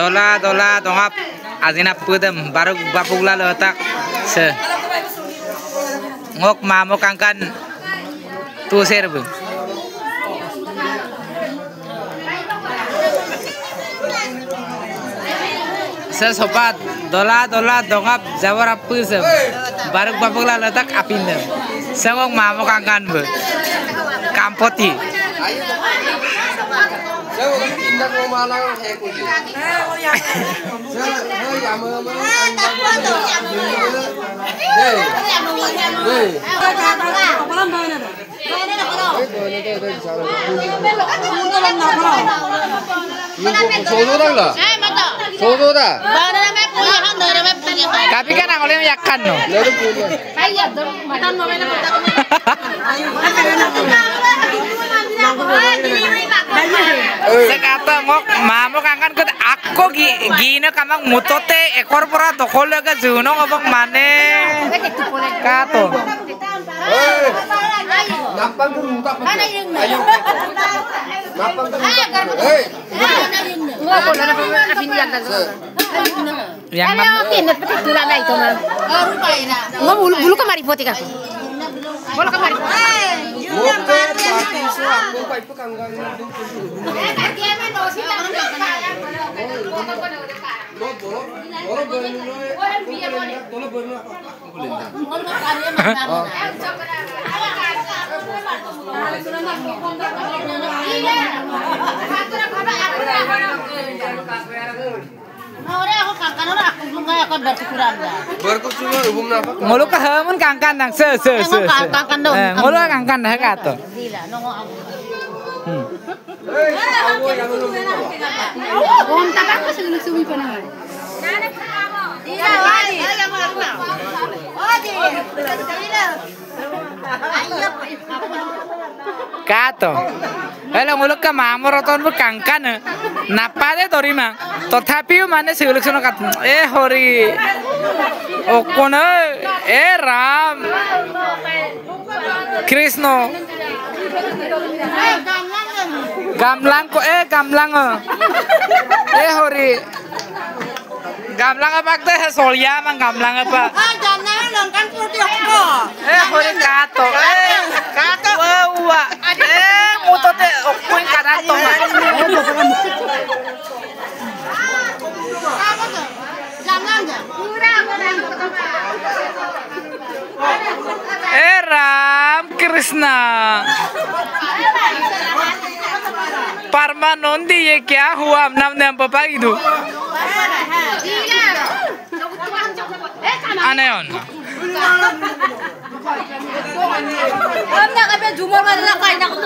dola dongap azina pudem baru bapugla letak se ngok mamo kangkan tu serbu se sopat dola dongap jawar apusem baru bapugla letak apindem se ngok mamo kangkan bu kampoti Tapi kan aku lihat yakan no. Sekata ngok mamok angkan ke aku gini kamang mutote ekor pura tokol ke juno ngobok mane kato. Nampang tu mutak ayo. Nampang tu mutak. Yang mana? Bulu kemari poti kan? Bulu kemari. Ngulu ka hamun kangkan nang se. Ngulu kangkan dah kato. Kato. Kalau ngulu ka mamor ton bu kangkan napa de torima. Tothapi mane selection kat hori okona Ram Krishna gamlang ko gamlang hori gamlang apa teh solya mang gamlang apa kan putih aku hori kato wa mutote okuin kanato Ram Krishna परमानंदी ये क्या हुआ हमने हम पापा की दो आने on हमने कभी झूमर में लगा ही ना कुछ